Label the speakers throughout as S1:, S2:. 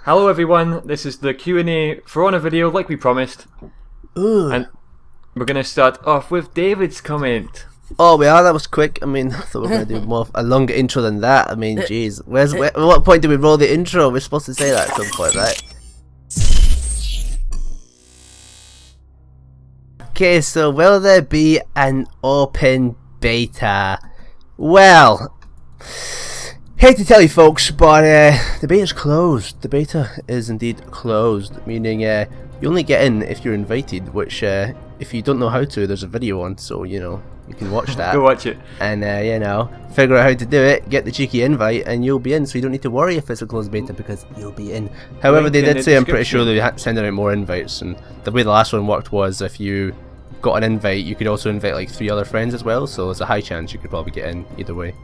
S1: Hello everyone, this is the Q&A For Honor video like we promised.
S2: Ooh.
S1: And we're going to start off with David's comment.
S2: Oh, we are? That was quick. I mean, I thought we were going to do a longer intro than that. I mean, jeez. At what point do we roll the intro? We're supposed to say that at some point, right? Okay, so will there be an open beta? Well, hate to tell you folks, but the beta's closed. The beta is indeed closed, meaning you only get in if you're invited, which if you don't know how to, there's a video on, so you know, you can watch that.
S1: Go watch it.
S2: And you know, figure out how to do it, get the cheeky invite, and you'll be in, so you don't need to worry if it's a closed beta because you'll be in. However,
S1: Link
S2: they
S1: in
S2: did
S1: the
S2: say, I'm pretty
S1: description.
S2: sure they're sending out more invites, and the way the last one worked was if you got an invite, you could also invite like 3 other friends as well, so there's a high chance you could probably get in either way.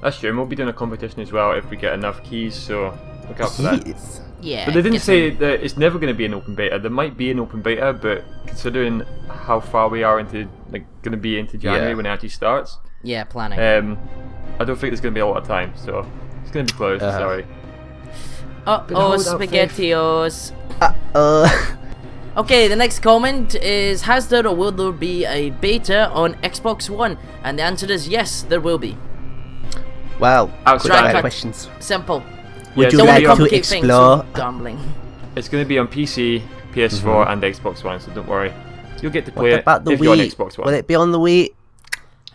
S1: That's true, and we'll be doing a competition as well if we get enough keys, so look out for that.
S2: Yes.
S3: Yeah.
S1: But they didn't
S3: get
S1: say that it's never going to be an open beta. There might be an open beta, but considering how far we are into, like, going to be into January
S2: Yeah.
S1: when it actually starts,
S3: Yeah, planning.
S1: I don't think there's going to be a lot of time, so it's going to be closed, sorry.
S3: Oh,
S1: hold out
S3: SpaghettiOs. Okay, the next comment is, has there or will there be a beta on Xbox One? And the answer is yes, there will be.
S2: Wow.
S1: Outside.
S2: Quick fire
S3: Cut.
S2: questions.
S3: Simple.
S2: Would
S1: Yeah,
S2: you
S3: Don't
S2: like to
S3: complicate things
S2: explore?
S3: with gambling.
S1: It's going to be on PC, PS4, and Xbox One, so don't worry. You'll get to play
S2: What about
S1: it
S2: the
S1: if you're on
S2: Wii?
S1: Xbox One.
S2: Will it be on the Wii?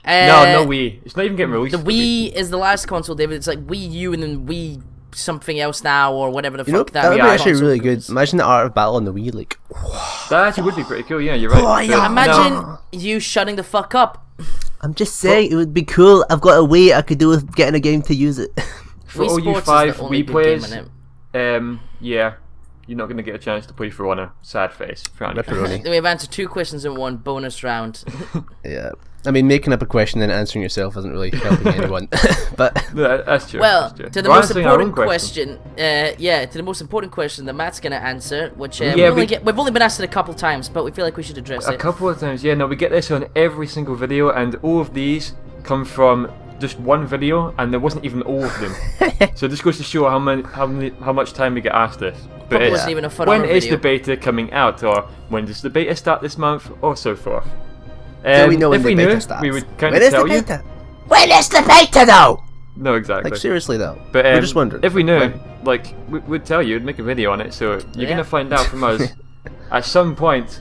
S1: No Wii. It's not even getting released.
S3: The
S1: for
S3: Wii is the last console, David. It's like Wii U and then Wii something else now, or whatever the
S2: You know,
S3: fuck
S2: that would be
S1: Wii
S2: actually
S3: console
S2: really good.
S3: is.
S2: Imagine the art of battle on the Wii, like.
S1: That actually would be pretty cool, yeah, you're right.
S2: Oh, yeah,
S1: But
S3: Imagine
S1: no.
S3: you shutting the fuck up.
S2: I'm just saying, it would be cool. I've got a Wii, I could do with getting a game to use it.
S1: For
S3: Wii
S1: all you
S3: Sports is
S1: 5
S3: the only
S1: Wii
S3: good
S1: players,
S3: game in it.
S1: yeah, you're not going to get a chance to play For Honor. Sad face. Frowny face.
S2: Pepperoni.
S3: Then we have answered 2 questions in one bonus round.
S2: Yeah. I mean, making up a question and answering yourself isn't really helping anyone. But
S1: No, that's true.
S3: Well,
S1: that's true.
S3: to the
S1: We're
S3: most
S1: answering our own
S3: important question, to the most important question that Matt's gonna answer, which
S1: Yeah,
S3: we've only been asked it a couple times, but we feel like we should address
S1: A
S3: it.
S1: couple of times, yeah. No, we get this on every single video, and all of these come from just one video, and there wasn't even all of them. So this goes to show how much time we get asked this. But
S3: Probably
S1: it's,
S3: wasn't even a For
S1: when
S3: Honor
S1: is
S3: video.
S1: the beta coming out, or when does the beta start this month, or so forth.
S2: do we know when
S1: if
S2: the
S1: we
S2: beta
S1: knew,
S2: starts?
S1: we would kind
S2: When
S1: of
S2: is the
S1: tell you.
S2: beta? When is the beta, though?
S1: No, exactly.
S2: Like, seriously, though.
S1: But
S2: We're just wondering.
S1: if we knew,
S2: When?
S1: like, we'd tell you, we'd make a video on it, so you're
S3: Yeah.
S1: gonna find out from us at some point.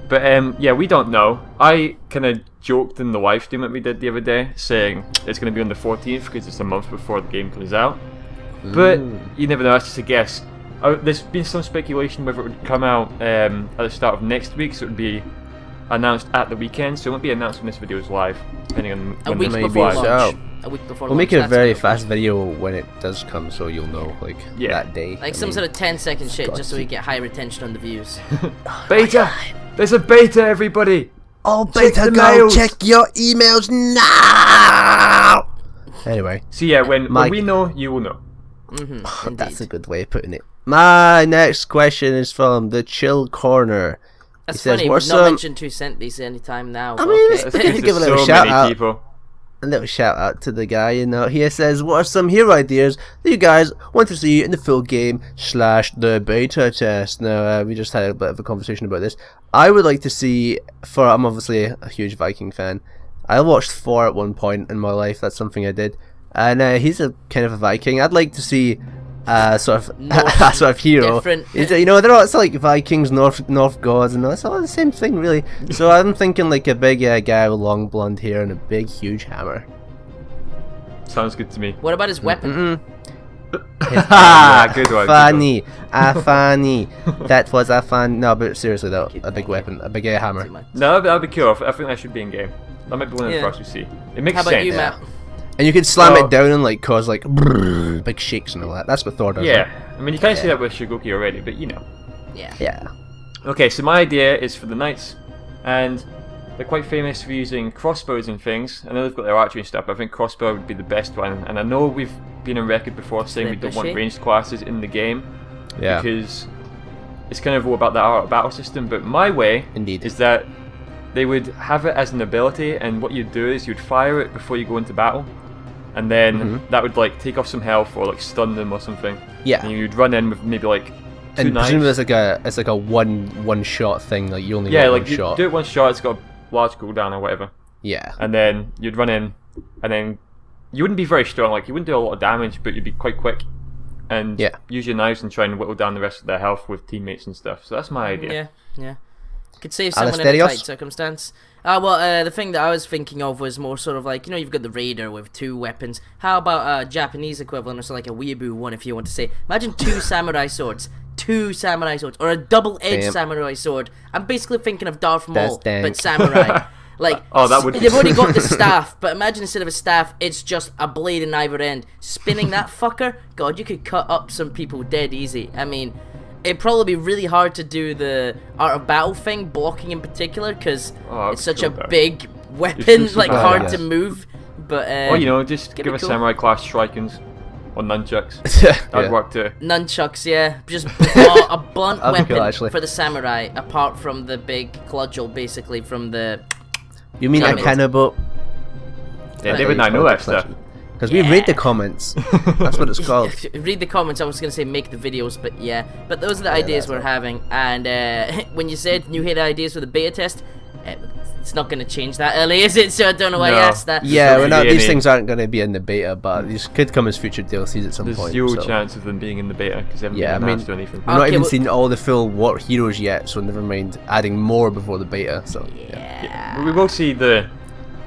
S1: But yeah, we don't know. I kind of joked in the live stream that we did the other day, saying it's gonna be on the 14th because it's a month before the game comes out. But you never know. That's just a guess. There's been some speculation whether it would come out at the start of next week, so it would be announced at the weekend. So it won't be announced when this video is live, depending on
S3: A
S1: when
S3: week
S1: this
S2: maybe
S3: before
S1: goes
S2: so.
S1: live.
S3: launch. A week before
S2: We'll
S3: launch.
S2: make it a
S3: that's
S2: very
S3: good.
S2: fast video when it does come, so you'll know, like,
S1: Yeah.
S2: that day.
S3: Like
S2: I
S3: some
S2: mean,
S3: sort of 10-second shit,
S2: got
S3: just so
S2: to.
S3: we get high retention on the views.
S1: Beta! There's a beta, everybody!
S2: Oh,
S1: Check
S2: beta
S1: the
S2: girl,
S1: mails.
S2: check your emails now! Anyway,
S1: So yeah, when
S2: Mike.
S1: we know, you will know.
S3: Mm-hmm,
S2: that's a good way of putting it. My next question is from the Chill Corner.
S3: That's
S2: says,
S3: funny,
S2: "What's
S3: we've not
S2: some-"
S3: mentioned 2 cent these anytime now.
S2: I
S3: but
S2: mean,
S3: okay.
S1: That's because
S2: Give a
S1: there's
S2: little
S1: so
S2: shout
S1: many
S2: out.
S1: people.
S2: A little shout out to the guy, you know. He says, what are some hero ideas that you guys want to see in the full game / the beta test? Now, we just had a bit of a conversation about this. I would like to see, I'm obviously a huge Viking fan. I watched Thor at one point in my life. That's something I did. And he's a kind of a Viking. I'd like to see sort of
S3: North
S2: sort of hero.
S3: different.
S2: You know, they're all, it's like Vikings, North gods, and it's all the same thing, really. So I'm thinking like a big guy with long blonde hair and a big, huge hammer.
S1: Sounds good to me.
S3: What about his weapon?
S1: Ha! Good one.
S2: Funny, funny. That was a fun. No, but seriously though, a big weapon, a big hammer.
S3: Too much.
S1: No, that'd be cool. I think that should be in game. That might be one of the
S3: Yeah.
S1: first we see. It makes
S3: How about
S1: sense.
S3: you, Matt?
S2: And you can slam
S1: Oh.
S2: it down and like cause like brrr, big shakes and all that. That's what Thor does.
S1: Yeah,
S2: right?
S1: I mean you can't see that with Shigoki already, but you know.
S3: Yeah.
S2: Yeah.
S1: Okay, so my idea is for the knights, and they're quite famous for using crossbows and things. I know they've got their archery and stuff, but I think crossbow would be the best one. And I know we've been on record before saying we don't want
S3: Bushy.
S1: ranged classes in the game
S2: Yeah.
S1: because it's kind of all about that art of battle system. But my way
S2: Indeed.
S1: is that they would have it as an ability, and what you'd do is you'd fire it before you go into battle. and then that would like take off some health or like stun them or something.
S2: Yeah.
S1: And you'd run in with maybe like 2
S2: And
S1: knives.
S2: presumably it's like a one shot thing. Like you only
S1: Yeah,
S2: get
S1: like
S2: one
S1: you
S2: shot.
S1: do it one shot. It's got a large cooldown or whatever,
S2: Yeah.
S1: and then you'd run in, and then you wouldn't be very strong. Like you wouldn't do a lot of damage, but you'd be quite quick. And
S2: Yeah.
S1: use your knives and try and whittle down the rest of their health with teammates and stuff. So that's my idea.
S3: Yeah. Could save someone in a
S2: Alasterios?
S3: tight circumstance. Well, the thing that I was thinking of was more sort of like, you've got the Raider with 2 weapons. How about a Japanese equivalent, or so like a weeaboo one, if you want to say. Imagine 2 samurai swords. 2 samurai swords. Or a double-edged
S2: Damn.
S3: samurai sword. I'm basically thinking of Darth Maul,
S2: dank.
S3: but samurai. Like,
S1: Oh, that would-
S3: they've already got the staff, but imagine instead of a staff, it's just a blade in either end. Spinning that fucker, God, you could cut up some people dead easy. I mean, it'd probably be really hard to do the Art of Battle thing, blocking in particular, because
S1: Oh,
S3: it's such a
S1: cool, though.
S3: big weapon,
S1: super
S3: like
S1: bad,
S3: hard
S2: yeah.
S3: to move. But
S1: Or just
S3: Could
S1: give
S3: be
S1: a
S3: cool.
S1: samurai class Strikens or nunchucks. That'd
S2: Yeah.
S1: work too.
S3: nunchucks, yeah, just a blunt
S2: That'd be
S3: weapon
S2: cool, actually.
S3: for the samurai, apart from the big cudgel, basically from the.
S2: You mean
S3: Damn
S2: a
S3: it.
S2: cannibal?
S1: Yeah, David and I know that stuff.
S2: Because we read the comments. That's what it's called.
S3: Read the comments. I was gonna say make the videos, but yeah. But those are the ideas
S2: that's
S3: we're
S2: it.
S3: having. And when you said you had ideas for the beta test, it's not gonna change that early, is it? So I don't know why you
S1: No.
S3: asked that.
S2: Yeah,
S1: There's
S2: we're not,
S1: not
S2: these
S1: really
S2: things aren't going to be in the beta, but these could come as future DLCs at some
S1: There's
S2: point.
S1: 0
S2: so.
S1: chance of them being in the beta because they haven't
S2: Yeah,
S1: been
S2: I mean-
S1: announced or anything.
S2: We've not
S3: Okay,
S2: even
S3: well-
S2: seen all the full War Heroes yet, so never mind adding more before the beta. So
S3: Yeah.
S1: We will see the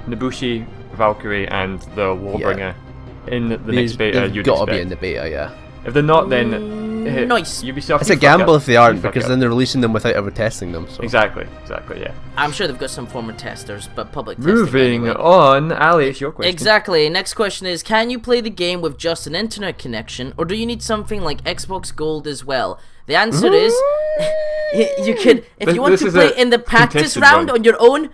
S1: Nobushi Valkyrie and the Warbringer in the next beta.
S2: They've
S1: You'd
S2: got to
S1: expect.
S2: be in the beta, yeah.
S1: If they're not, then
S3: nice.
S1: Ubisoft.
S2: It's
S1: you
S2: a
S1: fuck
S2: gamble
S1: up.
S2: if they aren't,
S1: You fuck
S2: because
S1: up.
S2: then they're releasing them without ever testing them. So.
S1: Exactly, yeah.
S3: I'm sure they've got some form of testers, but public testing.
S1: Moving
S3: anyway.
S1: on, Ali, it's your question.
S3: Exactly. Next question is: can you play the game with just an internet connection, or do you need something like Xbox Gold as well? The answer is, you could, if you want
S1: This
S3: to
S1: is
S3: play
S1: a
S3: in the practice
S1: contested
S3: round
S1: one.
S3: on your own.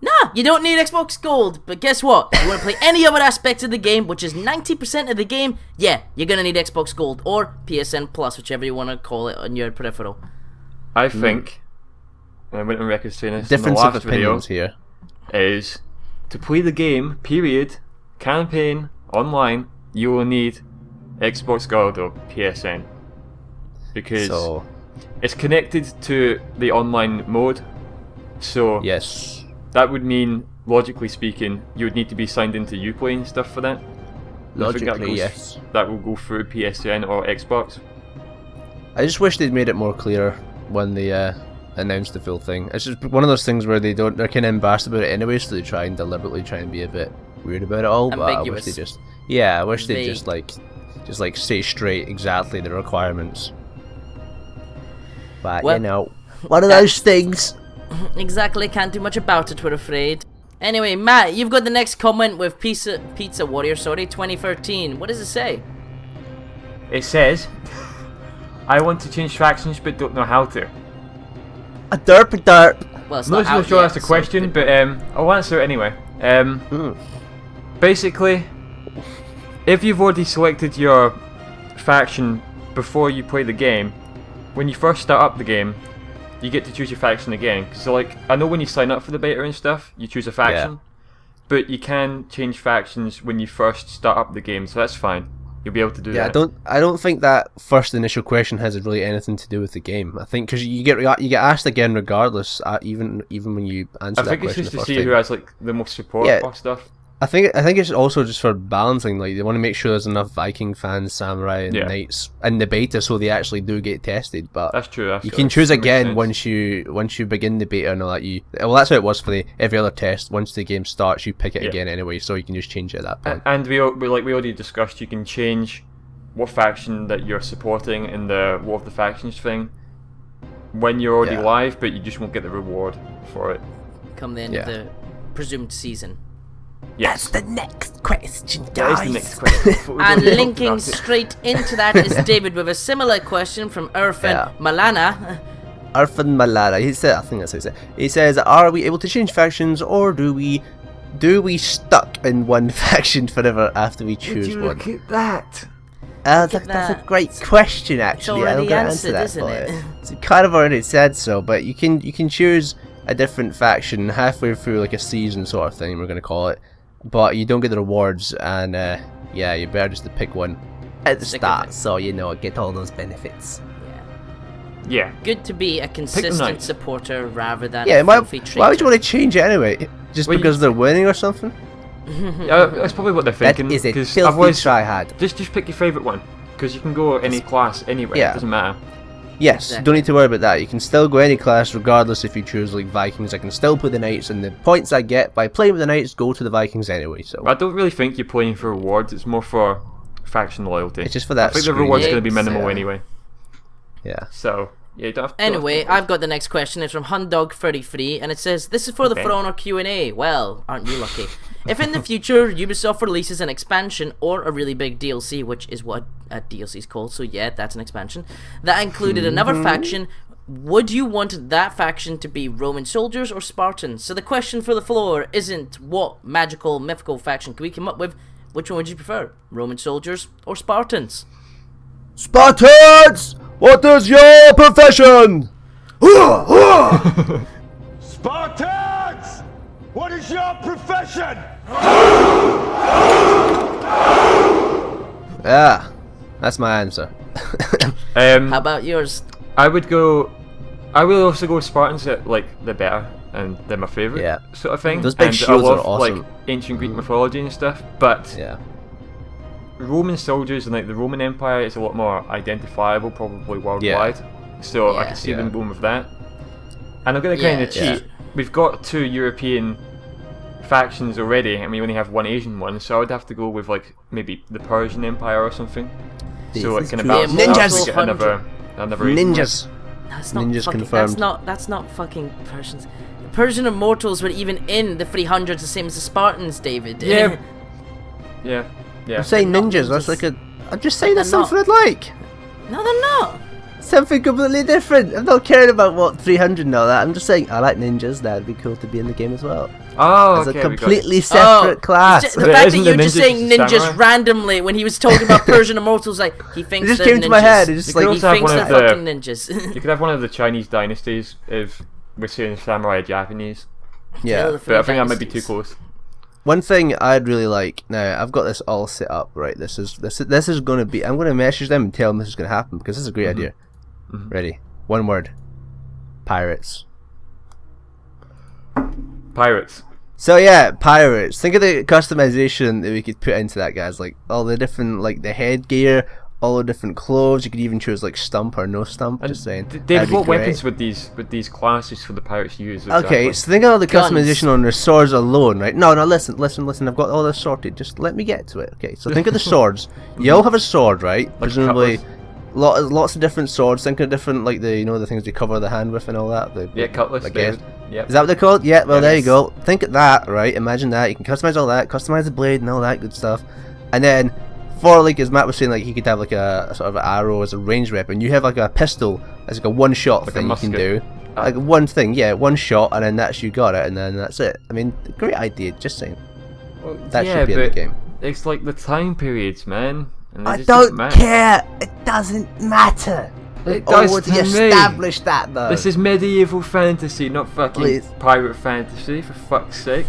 S3: Nah, you don't need Xbox Gold. But guess what? If you want to play any other aspect of the game, which is 90% of the game, yeah, you're gonna need Xbox Gold or PSN Plus, whichever you want to call it on your peripheral.
S1: I think, and I went on record saying this in the
S2: Difference of
S1: last video,
S2: opinions here.
S1: is to play the game, period, campaign, online, you will need Xbox Gold or PSN. Because
S2: So,
S1: it's connected to the online mode, so
S2: yes.
S1: that would mean, logically speaking, you would need to be signed into Uplay and stuff for that. And I think that
S2: Logically,
S1: goes-
S2: yes.
S1: That will go through PSN or Xbox.
S2: I just wish they'd made it more clear when they announced the full thing. It's just one of those things where they're kind of embarrassed about it anyway, so they try and deliberately try and be a bit weird about it all. But I wish they
S3: Ambiguous.
S2: I wish they
S3: Vague.
S2: just like say straight exactly the requirements. But
S3: Well,
S2: you know, one of those things.
S3: Exactly, can't do much about it, we're afraid. Anyway, Matt, you've got the next comment with Pizza Warrior, 2013. What does it say?
S1: It says, I want to change factions but don't know how to.
S2: A derp.
S3: Well, it's
S1: I'm
S3: not
S1: not
S3: out
S1: sure
S3: yet,
S1: that's a
S3: so
S1: question,
S3: it-
S1: but I'll answer it anyway. Basically, if you've already selected your faction before you play the game, when you first start up the game, you get to choose your faction again. So like, I know when you sign up for the beta and stuff, you choose a faction, but you can change factions when you first start up the game, so that's fine. You'll be able to do
S2: Yeah,
S1: that.
S2: I don't think that first initial question has really anything to do with the game. I think because you get asked again regardless, even when you answer
S1: I
S2: that
S1: think it's
S2: question
S1: just
S2: the
S1: to
S2: first
S1: see
S2: time.
S1: who has like the most support
S2: Yeah.
S1: or stuff.
S2: I think it's also just for balancing. Like they want to make sure there's enough Viking fans, samurai, and
S1: Yeah.
S2: knights in the beta, so they actually do get tested. But
S1: That's true.
S2: you can choose
S1: That makes
S2: again
S1: sense.
S2: once you begin the beta and all that. That's how it was for every other test. Once the game starts, you pick it
S1: Yeah.
S2: again anyway, so you can just change it at that point.
S1: And we already discussed, you can change what faction that you're supporting in the War of the Factions thing when you're already
S2: Yeah.
S1: live, but you just won't get the reward for it.
S3: Come the end
S2: Yeah.
S3: of the presumed season.
S1: Yes.
S2: the next question,
S1: That is the next question. But we've
S3: And
S1: already talked
S3: linking
S1: about it.
S3: straight into that is David with a similar question from Irfan
S2: Yeah.
S3: Malana.
S2: Arfan Malara. He said, I think that's how he said. He says, "Are we able to change factions, or do we stuck in one faction forever after we choose one?"
S1: at that?
S3: at
S2: That's a
S3: that.
S2: great question, actually. I
S3: already
S2: don't gonna
S3: answered,
S2: answer that
S3: isn't
S2: for
S3: it?
S2: it. It's kind of already said so, but you can choose a different faction halfway through like a season sort of thing. We're gonna call it, but you don't get the rewards, and yeah, you better just to pick one at the
S3: Stick with
S2: start,
S3: it.
S2: so you know get all those benefits.
S1: Yeah.
S3: Good to be a consistent
S1: knight.
S3: supporter rather than
S2: Yeah,
S3: a
S2: why
S3: filthy traitor.
S2: would you want to change it anyway? Just
S1: Well,
S2: because they're winning or something?
S1: That's probably what they're
S2: That
S1: thinking.
S2: is a
S1: 'cause
S2: filthy
S1: otherwise-
S2: tryhard.
S1: Just pick your favourite one. Because you can go any class anywhere.
S2: Yeah.
S1: It doesn't matter.
S2: Yes,
S3: Exactly.
S2: don't need to worry about that. You can still go any class regardless if you choose like Vikings. I can still play the Knights, and the points I get by playing with the Knights go to the Vikings anyway. So
S1: I don't really think you're playing for rewards. It's more for faction loyalty.
S2: it's just for that.
S1: I think the
S2: screen.
S1: reward's going to be minimal
S3: Exactly.
S1: anyway.
S2: Yeah.
S1: So, yeah, you don't have to...
S3: Anyway, I've got the next question. It's from Hundog33, and it says, "This is for the
S1: Okay.
S3: For Honor Q&A." Well, aren't you lucky? If in the future Ubisoft releases an expansion or a really big DLC, which is what a DLC is called, so yeah, that's an expansion, that included another faction, would you want that faction to be Roman soldiers or Spartans? So the question for the floor isn't what magical, mythical faction can we come up with. Which one would you prefer? Roman soldiers or Spartans?
S2: Spartans, what is your profession?
S4: Spartans! What is your profession?
S2: Yeah, that's my answer.
S3: How about yours?
S1: I would also go with Spartans that like the better and they're my favourite
S2: Yeah.
S1: sort of thing.
S2: Those big
S1: and
S2: shields
S1: I
S2: are
S1: love,
S2: awesome.
S1: like ancient Greek mythology and stuff, but
S2: Yeah.
S1: Roman soldiers and like the Roman Empire is a lot more identifiable, probably worldwide. So I
S3: Yeah.
S1: can see
S2: Yeah.
S1: them going with that. And I'm gonna kind of
S3: Yeah.
S1: cheat. We've got 2 European factions already, and we only have 1 Asian one, so I would have to go with like maybe the Persian Empire or something. So
S2: This
S1: it
S2: is
S1: kind of
S2: true.
S1: balances
S3: Yeah,
S1: out
S2: Ninjas!
S1: to get another Asian one.
S2: Ninjas.
S3: That's not
S2: Ninjas
S3: fucking.
S2: confirmed.
S3: That's not fucking Persians. The Persian immortals were even in the 300s, the same as the Spartans, David.
S1: Yeah. Yeah. Yeah.
S2: I'm saying
S3: They're not
S2: ninjas. That's
S3: ninjas.
S2: like a. I'm just saying that's
S3: They're not.
S2: something I'd like.
S3: No, they're not.
S2: Something completely different. I'm not caring about what 300 and all that. I'm just saying I like ninjas. That'd be cool to be in the game as well.
S1: Oh,
S2: As
S1: okay.
S2: a
S1: we got it.
S2: completely separate class.
S3: It's the
S1: But
S3: fact that
S1: isn't the
S3: you're just
S1: ninjas
S3: saying
S1: just
S3: ninjas
S1: samurai?
S3: randomly when he was talking about Persian immortals, like he thinks
S2: It just
S3: they're
S2: came to
S3: ninjas.
S2: my head. It's just
S1: You could
S2: like
S3: He
S1: also have
S3: thinks
S1: one
S3: they're
S1: of the-
S3: fucking ninjas.
S1: You could have one of the Chinese dynasties if we're saying samurai Japanese,
S2: yeah.
S3: Tale of
S1: but I think that might be too
S3: Dynasties.
S1: close.
S2: One thing I'd really like now. I've got this all set up. Right. This is going to be. I'm going to message them and tell them this is going to happen because this is a great idea. Ready? One word. Pirates.
S1: Pirates.
S2: So yeah, pirates. Think of the customization that we could put into that, guys. Like all the different, like the headgear, all the different clothes. You could even choose like stump or no stump.
S1: And
S2: just saying.
S1: David,
S2: That'd be
S1: what
S2: great.
S1: weapons would these classes for the pirates use?
S2: Okay,
S1: exactly?
S2: so think of all the
S3: Guns.
S2: customization on their swords alone, right? No, listen. I've got all this sorted. Just let me get to it. Okay, so think of the swords. You all have a sword, right?
S1: Like
S2: Presumably,
S1: cutlass.
S2: lots of different swords. Think of different, like the things you cover the hand with and all that.
S1: Yeah, cutlass.
S2: I guess.
S1: David. Yep.
S2: Is that what they're called? Yeah, well,
S1: Yeah,
S2: there you
S1: yes.
S2: go. Think of that, right? Imagine that. You can customize all that, customize the blade and all that good stuff. And then, for, like, as Matt was saying, like, he could have, like, a sort of an arrow as a ranged weapon. You have, like, a pistol as, like, a one-shot
S1: Like a
S2: thing you can
S1: musket.
S2: do. Like, one thing, yeah, one shot, and then that's you got it, and then that's it. I mean, great idea, just saying. That
S1: yeah,
S2: should be in the
S1: but
S2: game.
S1: It's like the time periods, man. And they
S2: I
S1: just
S2: don't
S1: matter.
S2: care. It doesn't matter.
S1: It
S2: Oh,
S1: does
S2: to
S1: to me.
S2: establish that, though.
S1: This is medieval fantasy, not fucking
S2: Please.
S1: pirate fantasy, for fuck's sake.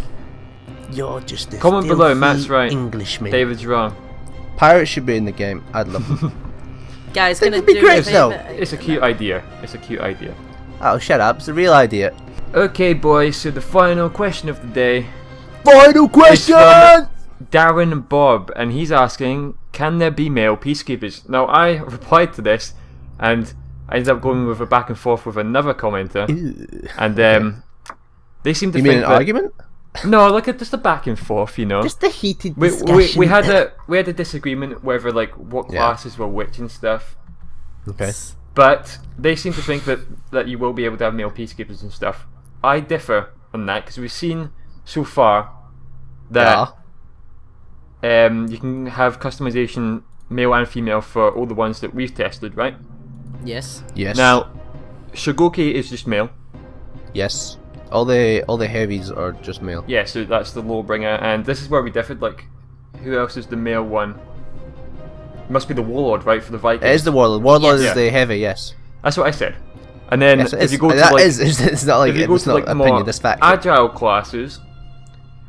S2: You're just a
S1: Comment below,
S2: filthy
S1: Matt's right.
S2: Englishman.
S1: David's wrong.
S2: Pirates should be in the game. I'd love them.
S3: Guys,
S2: Think
S3: gonna
S2: it'd be
S3: do
S2: great,
S3: a thing
S2: though.
S3: that-
S1: It's a cute idea. It's a cute idea.
S2: Oh, shut up. It's a real idea.
S1: Okay, boys, so the final question of the day
S2: Final
S1: is
S2: question!
S1: from Darren Bob, and he's asking, can there be male peacekeepers? Now, I replied to this, and I ended up going with a back and forth with another commenter,
S2: Ew.
S1: and they seem to
S2: You
S1: think
S2: mean an
S1: that...
S2: argument?
S1: No, like just a back and forth, you know.
S2: Just a heated
S1: we,
S2: discussion.
S1: we had a disagreement whether like what
S2: Yeah.
S1: classes were which and stuff,
S2: Okay.
S1: but they seem to think that you will be able to have male peacekeepers and stuff. I differ on that because we've seen so far that you can have customization male and female for all the ones that we've tested, right?
S3: Yes.
S2: Yes.
S1: Now, Shogoki is just male.
S2: Yes. All the heavies are just male.
S1: Yeah, so that's the Lawbringer, and this is where we differed. Like, who else is the male one? Must be the Warlord, right, for the Vikings.
S2: It is the warlord. Warlord
S1: Yes.
S2: is the heavy. Yes.
S1: That's what I said. And then
S2: Yes, it
S1: if
S2: is.
S1: you go to
S2: That
S1: like,
S2: is- it's not like
S1: if you go
S2: it's
S1: to
S2: not
S1: like the
S2: opinion.
S1: more
S2: This fact.
S1: agile classes,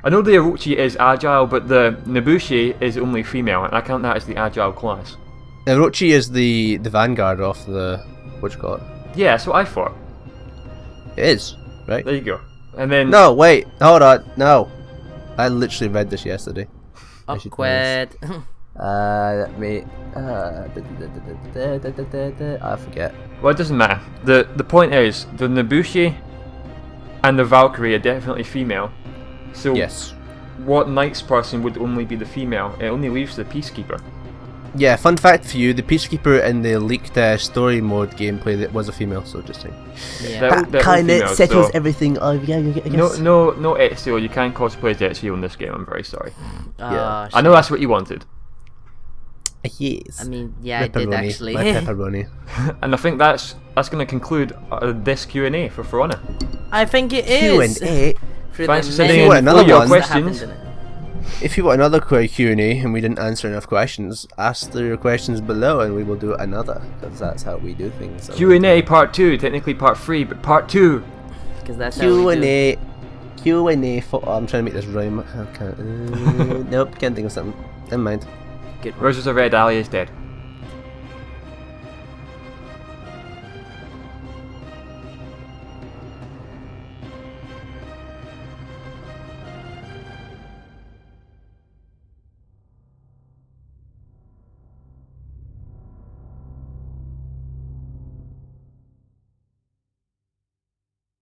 S1: I know the Orochi is agile, but the Nobushi is only female, and I count that as the agile class.
S2: Orochi is the vanguard of the what you call it.
S1: Yeah, that's what I thought.
S2: It is, right?
S1: There you go. And then
S2: No, wait, hold on, no. I literally read this yesterday. I should know this.
S3: Awkward.
S2: Let me. I forget.
S1: well, it doesn't matter. The point is the Nobushi and the Valkyrie are definitely female. So
S2: Yes.
S1: what Knight's person would only be the female? It only leaves the Peacekeeper.
S2: Yeah, fun fact for you: the Peacekeeper in the leaked story mode gameplay that was a female. So just saying.
S3: Yeah.
S1: They're all females, so-
S2: everything. Oh yeah, I guess.
S1: No Ezio. You can't cosplay as Ezio in this game. I'm very sorry.
S3: Ah,
S1: I know that's what you wanted,
S2: Yes.
S3: I mean, yeah, I did actually.
S2: My pepperoni.
S1: and I think that's going to conclude this Q&A for For Honor.
S3: I think it
S2: Q
S3: is.
S2: and A.
S3: For
S1: Thanks
S3: the
S1: for sending
S3: many
S2: You want
S1: in
S2: another
S1: all your
S2: one?
S3: that happened
S1: questions.
S3: in it.
S2: If you want another Q&A and we didn't answer enough questions, ask your questions below and we will do another, because that's how we do things.
S1: Q&A part 2, technically part 3, but part 2.
S3: Because that's how we do.
S2: Q&A for. Oh, I'm trying to make this rhyme. I can't. Nope, can't think of something. Never mind.
S3: Good one.
S1: Roses are red, Ali is dead.